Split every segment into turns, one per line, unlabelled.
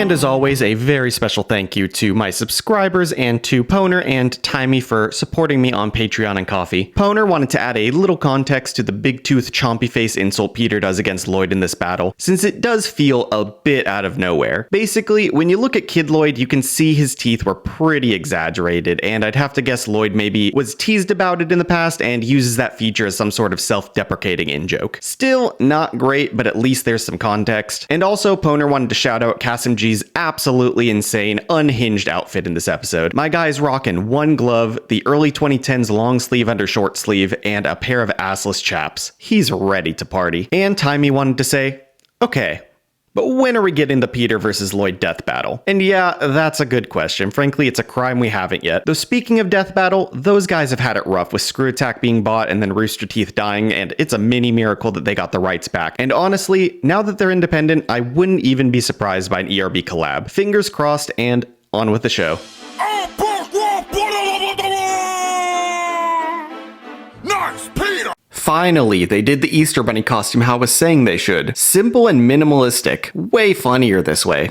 And as always, a very special thank you to my subscribers and to Poner and Timey for supporting me on Patreon and Coffee. Poner wanted to add a little context to the big tooth chompy face insult Peter does against Lloyd in this battle, since it does feel a bit out of nowhere. Basically, when you look at Kid Lloyd, you can see his teeth were pretty exaggerated, and I'd have to guess Lloyd maybe was teased about it in the past and uses that feature as some sort of self-deprecating in-joke. Still not great, but at least there's some context. And also, Poner wanted to shout out Kassem Gesus' absolutely insane, unhinged outfit in this episode. My guy's rocking one glove, the early 2010s long sleeve under short sleeve, and a pair of assless chaps. He's ready to party. And Timey wanted to say, okay, but when are we getting the Peter versus Lloyd death battle? And yeah, that's a good question. Frankly, it's a crime we haven't yet. Though speaking of death battle, those guys have had it rough with Screw Attack being bought and then Rooster Teeth dying, and it's a mini miracle that they got the rights back. And honestly, now that they're independent, I wouldn't even be surprised by an ERB collab. Fingers crossed, and on with the show.
Nice, Peter!
Finally, they did the Easter Bunny costume how I was saying they should. Simple and minimalistic. Way funnier this way.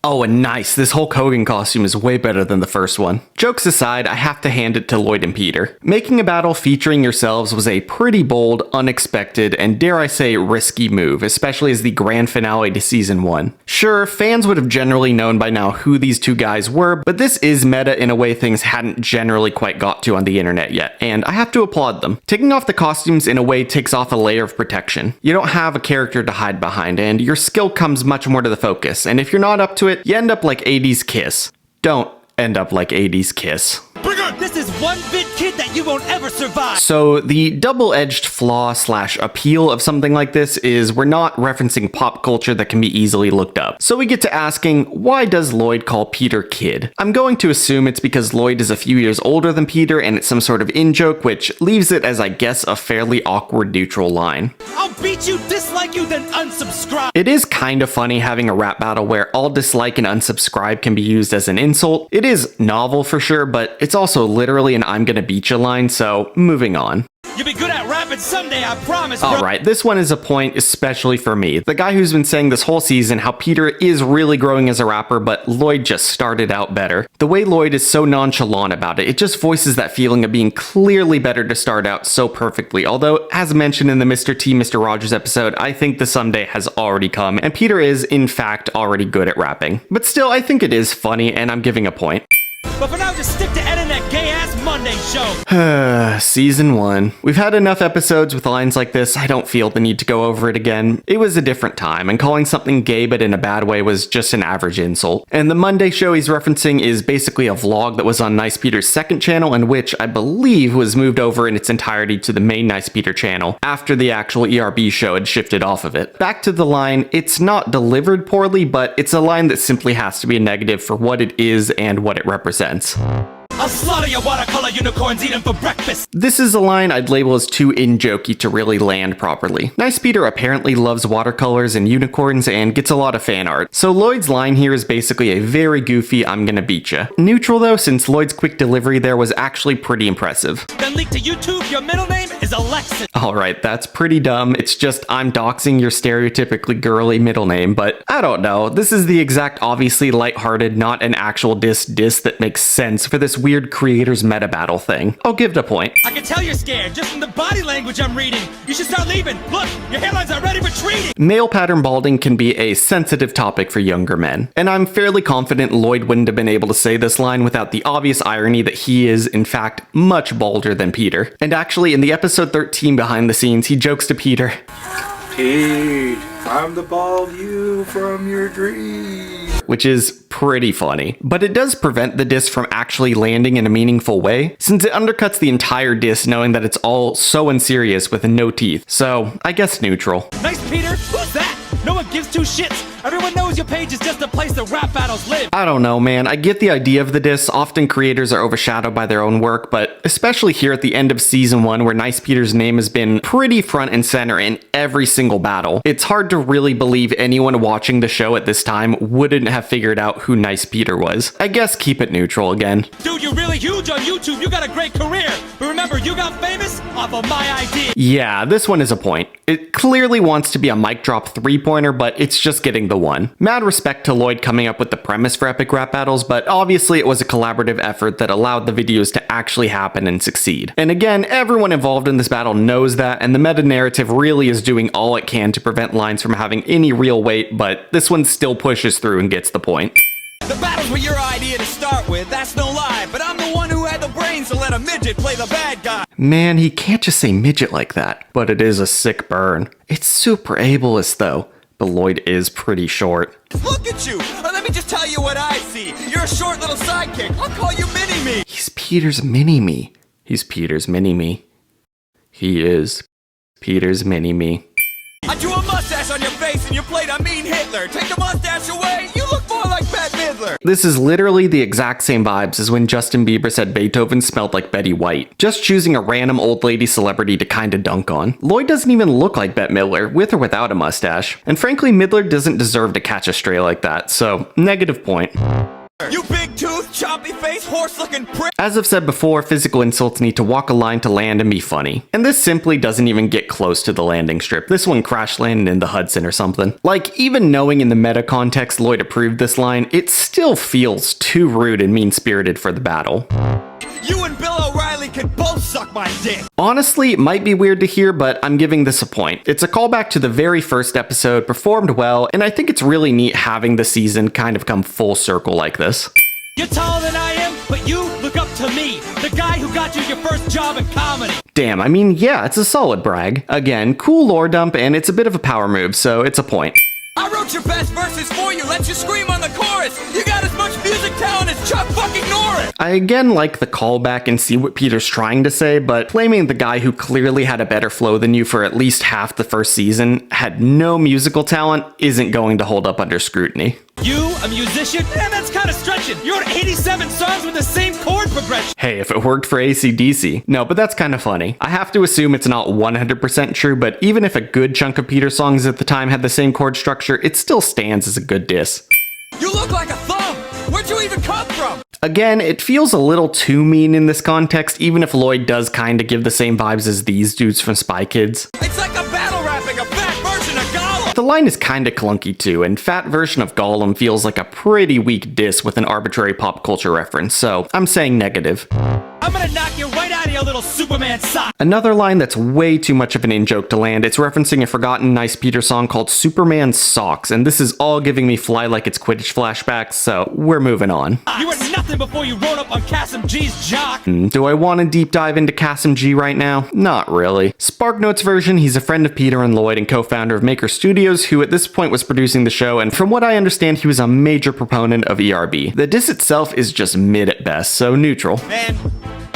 Oh, and nice. This Hulk Hogan costume is way better than the first one. Jokes aside, I have to hand it to Lloyd and Peter. Making a battle featuring yourselves was a pretty bold, unexpected, and dare I say, risky move, especially as the grand finale to season 1. Sure, fans would have generally known by now who these two guys were, but this is meta in a way things hadn't generally quite got to on the internet yet, and I have to applaud them. Taking off the costumes in a way takes off a layer of protection. You don't have a character to hide behind, and your skill comes much more to the focus, and if you're not up to it, you end up like 80s Kiss. Don't end up like 80s Kiss.
This is one bit kid that you won't ever survive.
So the double-edged flaw / appeal of something like this is we're not referencing pop culture that can be easily looked up. So we get to asking, why does Lloyd call Peter kid? I'm going to assume it's because Lloyd is a few years older than Peter and it's some sort of in-joke, which leaves it as I guess a fairly awkward neutral line.
I'll beat you, dislike you, then unsubscribe.
It is kind of funny having a rap battle where all dislike and unsubscribe can be used as an insult. It is novel for sure, but it's also literally an I'm gonna beat you line, so moving on.
You'll be good at rapping someday, I promise, bro.
Alright, this one is a point especially for me. The guy who's been saying this whole season how Peter is really growing as a rapper, but Lloyd just started out better. The way Lloyd is so nonchalant about it, it just voices that feeling of being clearly better to start out so perfectly. Although, as mentioned in the Mr. T, Mr. Rogers episode, I think the someday has already come, and Peter is, in fact, already good at rapping. But still, I think it is funny, and I'm giving a point.
But for now, just stick to editing that gay-ass Monday show.
Season 1. We've had enough episodes with lines like this, I don't feel the need to go over it again. It was a different time, and calling something gay but in a bad way was just an average insult. And the Monday show he's referencing is basically a vlog that was on Nice Peter's second channel, and which I believe was moved over in its entirety to the main Nice Peter channel, after the actual ERB show had shifted off of it. Back to the line, it's not delivered poorly, but it's a line that simply has to be a negative for what it is and what it represents.
I'll slaughter your watercolor unicorns, eat them for breakfast.
This is a line I'd label as too in-jokey to really land properly. Nice Peter apparently loves watercolors and unicorns and gets a lot of fan art, so Lloyd's line here is basically a very goofy I'm gonna beat ya. Neutral though, since Lloyd's quick delivery there was actually pretty impressive.
Then leak to YouTube, your middle name is Alexis.
Alright, that's pretty dumb. It's just I'm doxing your stereotypically girly middle name, but I don't know. This is the exact obviously lighthearted, not an actual diss that makes sense for this weird creators meta battle thing. I'll give it a point.
I can tell you're scared just from the body language I'm reading. You should start leaving. Look, your hairline's already retreating.
Male pattern balding can be a sensitive topic for younger men, and I'm fairly confident Lloyd wouldn't have been able to say this line without the obvious irony that he is, in fact, much balder than Peter. And actually, in the episode 13 behind the scenes, he jokes to Peter,
Pete, I'm the bald you from your dream.
Which is pretty funny. But it does prevent the diss from actually landing in a meaningful way, since it undercuts the entire diss knowing that it's all so unserious with no teeth. So, I guess neutral.
Nice, Peter. Who's that? No one gives two shits. Everyone knows your page is just a place that rap battles live.
I don't know, man. I get the idea of the diss. Often creators are overshadowed by their own work, but especially here at the end of season 1 where Nice Peter's name has been pretty front and center in every single battle, it's hard to really believe anyone watching the show at this time wouldn't have figured out who Nice Peter was. I guess keep it neutral again.
Dude, you're really huge on YouTube. You got a great career. But remember, you got famous off of my idea.
Yeah, this one is a point. It clearly wants to be a mic drop 3-pointer, but it's just getting the the one. Mad respect to Lloyd coming up with the premise for epic rap battles, but obviously it was a collaborative effort that allowed the videos to actually happen and succeed. And again, everyone involved in this battle knows that, and the meta-narrative really is doing all it can to prevent lines from having any real weight, but this one still pushes through and gets the point.
The battles were your idea to start with, that's no lie. But I'm the one who had the brains to let a midget play the bad guy.
Man, he can't just say midget like that. But it is a sick burn. It's super ableist though, but Lloyd is pretty short.
Look at you! Let me just tell you what I see. You're a short little sidekick. I'll call you Mini-Me.
He's Peter's mini-me. He's Peter's mini-me. He is Peter's mini-me.
I drew a mustache on your face and you played a mean Hitler. Take the mustache away, you look more like Bette Midler.
This is literally the exact same vibes as when Justin Bieber said Beethoven smelled like Betty White. Just choosing a random old lady celebrity to kinda dunk on. Lloyd doesn't even look like Bette Midler, with or without a mustache. And frankly, Midler doesn't deserve to catch a stray like that, so negative point.
You big tooth, choppy face, horse-looking prick.
As I've said before, physical insults need to walk a line to land and be funny. And this simply doesn't even get close to the landing strip. This one crash landed in the Hudson or something. Like, even knowing in the meta context Lloyd approved this line, it still feels too rude and mean-spirited for the battle.
You and Bill O'Reilly can both suck my dick.
Honestly, it might be weird to hear, but I'm giving this a point. It's a callback to the very first episode, performed well, and I think it's really neat having the season kind of come full circle like this.
You're taller than I am, but you look up to me, the guy who got you your first job in comedy.
Damn, I mean, yeah, it's a solid brag. Again, cool lore dump, and it's a bit of a power move, so it's a point.
I wrote your best verses for you, let you scream on the chorus. You got as much music talent as Chuck fucking Norris.
I again like the callback and see what Peter's trying to say, but claiming the guy who clearly had a better flow than you for at least half the first season had no musical talent isn't going to hold up under scrutiny.
You, a musician? Man, that's kind of stretching. You wrote 87 songs with the same chord progression.
Hey, if it worked for AC/DC. No, but that's kind of funny. I have to assume it's not 100% true, but even if a good chunk of Peter's songs at the time had the same chord structure, it still stands as a good diss.
You look like a thumb. Where'd you even come from?
Again, it feels a little too mean in this context, even if Lloyd does kind of give the same vibes as these dudes from Spy Kids.
It's like a battle rapping a fat version of Gollum.
The line is kinda clunky too, and fat version of Gollum feels like a pretty weak diss with an arbitrary pop culture reference, so I'm saying negative.
I'm gonna knock you right out of your little Superman sock.
Another line that's way too much of an in-joke to land, it's referencing a forgotten Nice Peter song called Superman Socks, and this is all giving me Fly Like It's Quidditch flashbacks, so we're moving on.
You were nothing before you rode up on Kassem G's jock.
Do I want to deep dive into Kassem G right now? Not really. SparkNotes version, he's a friend of Peter and Lloyd and co-founder of Maker Studios, who at this point was producing the show, and from what I understand, he was a major proponent of ERB. The diss itself is just mid at best, so neutral.
Man,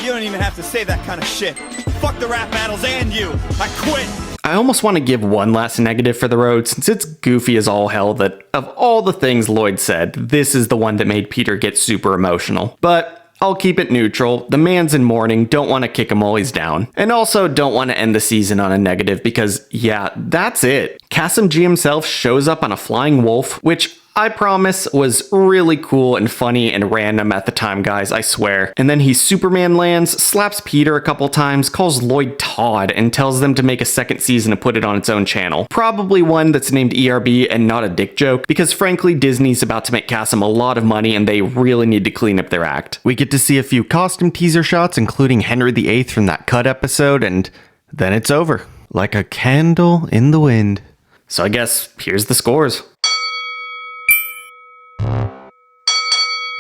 you don't even have to say that kind of shit. Fuck the rap battles and you. I quit.
I almost want to give one last negative for the road, since it's goofy as all hell that, of all the things Lloyd said, this is the one that made Peter get super emotional. But I'll keep it neutral. The man's in mourning, don't want to kick him while he's down. And also don't want to end the season on a negative because, yeah, that's it. Kassem G himself shows up on a flying wolf, which I promise was really cool and funny and random at the time, guys, I swear. And then he Superman lands, slaps Peter a couple times, calls Lloyd Todd, and tells them to make a second season and put it on its own channel. Probably one that's named ERB and not a dick joke, because frankly, Disney's about to make Kassem a lot of money and they really need to clean up their act. We get to see a few costume teaser shots, including Henry VIII from that cut episode, and then it's over. Like a candle in the wind. So I guess here's the scores.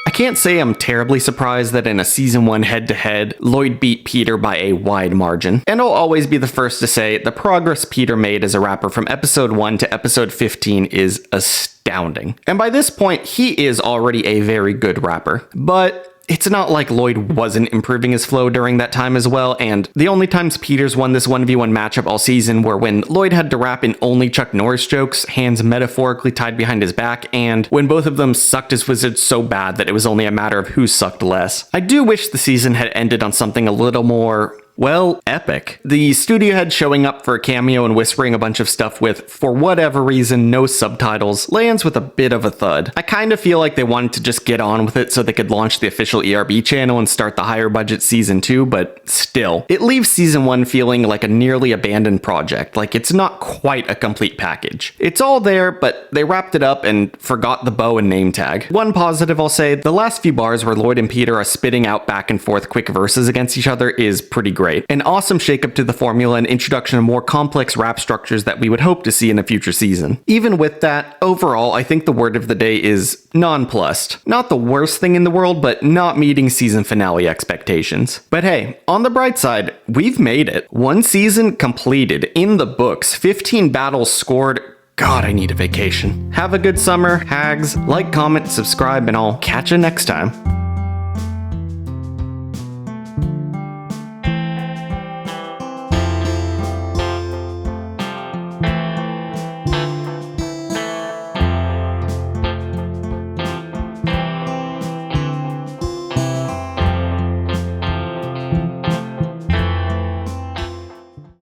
I can't say I'm terribly surprised that in a season 1 head-to-head, Lloyd beat Peter by a wide margin. And I'll always be the first to say the progress Peter made as a rapper from episode 1 to episode 15 is astounding. And by this point, he is already a very good rapper. But it's not like Lloyd wasn't improving his flow during that time as well, and the only times Peters won this 1v1 matchup all season were when Lloyd had to rap in only Chuck Norris jokes, hands metaphorically tied behind his back, and when both of them sucked as wizards so bad that it was only a matter of who sucked less. I do wish the season had ended on something a little more well, epic. The studio head showing up for a cameo and whispering a bunch of stuff with, for whatever reason, no subtitles lands with a bit of a thud. I kind of feel like they wanted to just get on with it so they could launch the official ERB channel and start the higher budget season 2, but still. It leaves season 1 feeling like a nearly abandoned project, like it's not quite a complete package. It's all there, but they wrapped it up and forgot the bow and name tag. One positive I'll say, the last few bars where Lloyd and Peter are spitting out back and forth quick verses against each other is pretty great. An awesome shakeup to the formula and introduction of more complex rap structures that we would hope to see in a future season. Even with that, overall, I think the word of the day is nonplussed. Not the worst thing in the world, but not meeting season finale expectations. But hey, on the bright side, we've made it. 1 season completed, in the books, 15 battles scored. God, I need a vacation. Have a good summer, hags. Like, comment, subscribe, and I'll catch you next time.